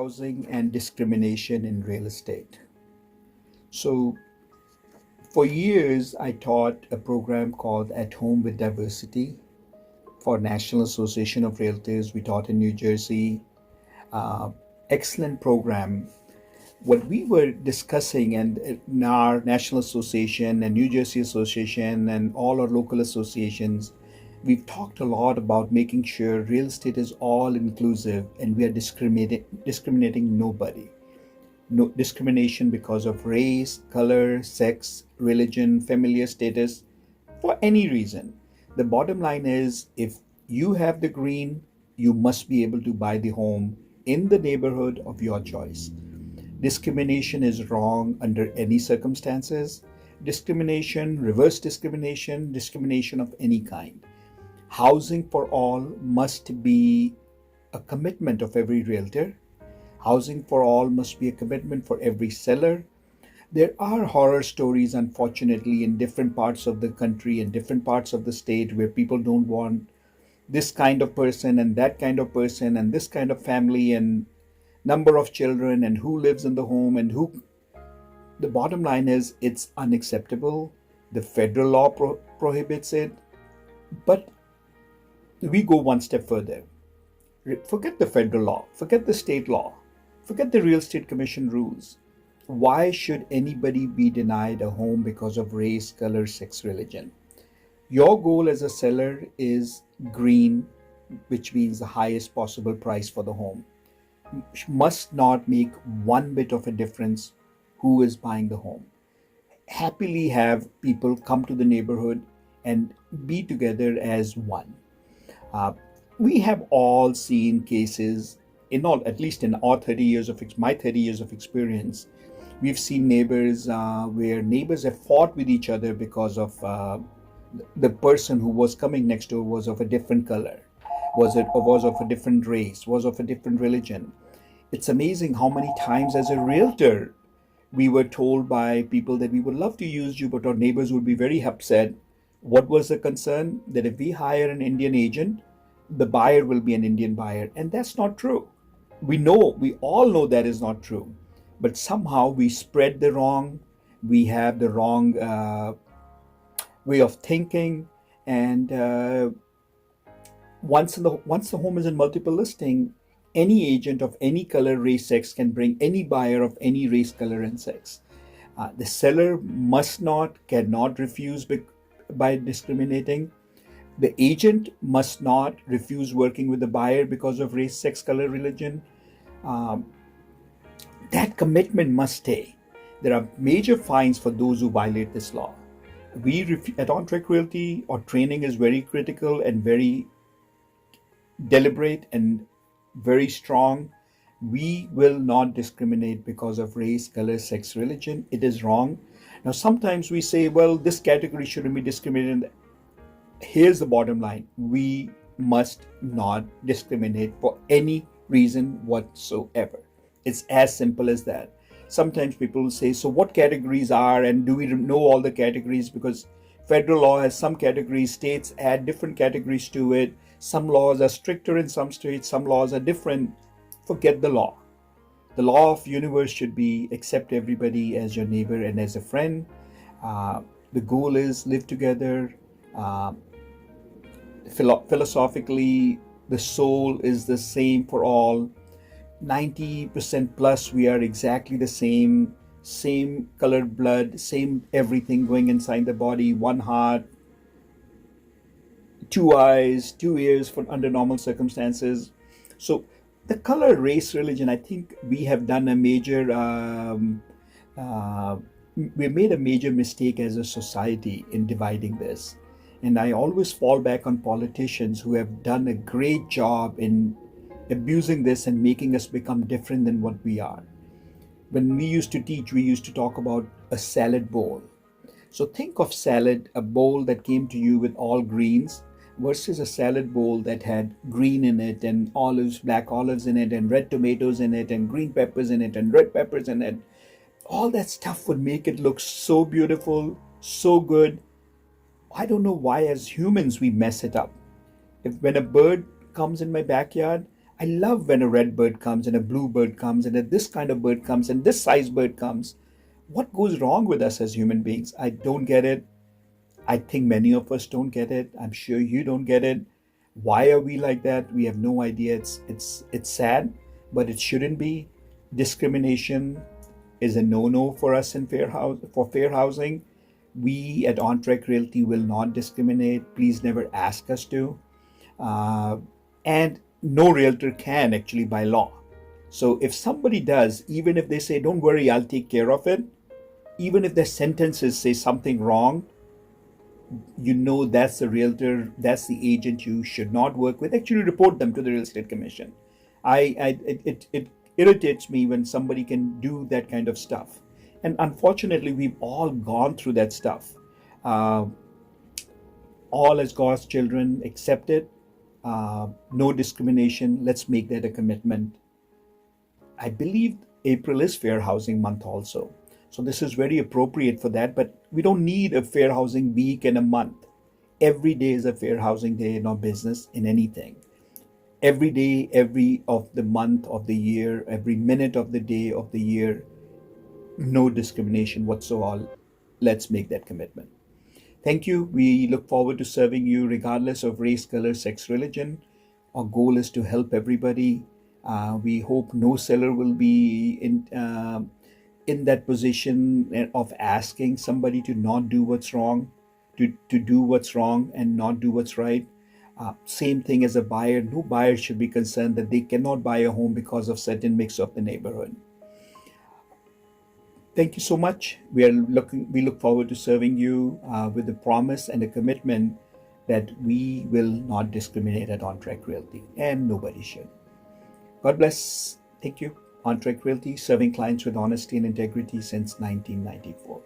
housing and discrimination in real estate. So, for years, I taught a program called At Home with Diversity for National Association of Realtors. We taught in New Jersey. Excellent program. What we were discussing, and in our National Association and New Jersey Association and all our local associations, we've talked a lot about making sure real estate is all inclusive and we are discriminating nobody. No discrimination because of race, color, sex, religion, familiar status, for any reason. The bottom line is, if you have the green, you must be able to buy the home in the neighborhood of your choice. Discrimination is wrong under any circumstances. Discrimination, reverse discrimination, discrimination of any kind. Housing for all must be a commitment of every realtor. Housing for all must be a commitment for every seller. There are horror stories, unfortunately, in different parts of the country and different parts of the state where people don't want this kind of person and that kind of person and this kind of family and number of children and who lives in the home and who. The bottom line is, it's unacceptable. The federal law prohibits it. But we go one step further. Forget the federal law, forget the state law, forget the real estate commission rules. Why should anybody be denied a home because of race, color, sex, religion? Your goal as a seller is green, which means the highest possible price for the home. Must not make one bit of a difference who is buying the home. Happily have people come to the neighborhood and be together as one. We have all seen cases, at least in our 30 years of my 30 years of experience. We've seen neighbors where neighbors have fought with each other because of the person who was coming next door was of a different color, was of a different race, was of a different religion. It's amazing how many times as a realtor we were told by people that we would love to use you, but our neighbors would be very upset. What was the concern? That if we hire an Indian agent, the buyer will be an Indian buyer. And that's not true. We all know that is not true. But somehow we spread we have the wrong way of thinking. And once the home is in multiple listing, any agent of any color, race, sex can bring any buyer of any race, color, and sex. The seller cannot refuse by discriminating. The agent must not refuse working with the buyer because of race, sex, color, religion. That commitment must stay. There are major fines for those who violate this law. At On Track Realty, our training is very critical and very deliberate and very strong. We will not discriminate because of race, color, sex, religion. It is wrong. Now, sometimes we say, well, this category shouldn't be discriminated. Here's the bottom line. We must not discriminate for any reason whatsoever. It's as simple as that. Sometimes people will say, so what categories are, and do we know all the categories? Because federal law has some categories, states add different categories to it. Some laws are stricter in some states, some laws are different. Forget the law. The law of universe should be accept everybody as your neighbor and as a friend. The goal is live together. Philosophically, the soul is the same for all. 90% plus, we are exactly the same colored blood, same everything going inside the body, one heart, two eyes, two ears under normal circumstances. So the color, race, religion, I think we have done a major, we made a major mistake as a society in dividing this. And I always fall back on politicians who have done a great job in abusing this and making us become different than what we are. When we used to teach, we used to talk about a salad bowl. So think of salad, a bowl that came to you with all greens, versus a salad bowl that had green in it and olives, black olives in it, and red tomatoes in it, and green peppers in it, and red peppers in it. All that stuff would make it look so beautiful, so good. I don't know why as humans we mess it up. When a bird comes in my backyard, I love when a red bird comes and a blue bird comes and a this kind of bird comes and this size bird comes. What goes wrong with us as human beings? I don't get it. I think many of us don't get it. I'm sure you don't get it. Why are we like that? We have no idea. It's sad, but it shouldn't be. Discrimination is a no-no for us in fair housing. We at On Track Realty will not discriminate. Please never ask us to. And no realtor can actually by law. So if somebody does, even if they say, don't worry, I'll take care of it, even if their sentences say something wrong, you know that's the realtor, that's the agent you should not work with. Actually report them to the real estate commission. It irritates me when somebody can do that kind of stuff. And unfortunately, we've all gone through that stuff. All as God's children, accept it. No discrimination. Let's make that a commitment. I believe April is Fair Housing Month also. So this is very appropriate for that, but we don't need a fair housing week and a month. Every day is a fair housing day in our business, in anything. Every day, every of the month of the year, every minute of the day of the year, no discrimination whatsoever. Let's make that commitment. Thank you. We look forward to serving you regardless of race, color, sex, religion. Our goal is to help everybody. We hope no seller will be in that position of asking somebody to not do what's wrong, to do what's wrong and not do what's right. Same thing as a buyer. No buyer should be concerned that they cannot buy a home because of certain mix of the neighborhood. Thank you so much. We look forward to serving you with the promise and a commitment that we will not discriminate at On Track Realty, and nobody should. God bless. Thank you. On Track Realty, serving clients with honesty and integrity since 1994.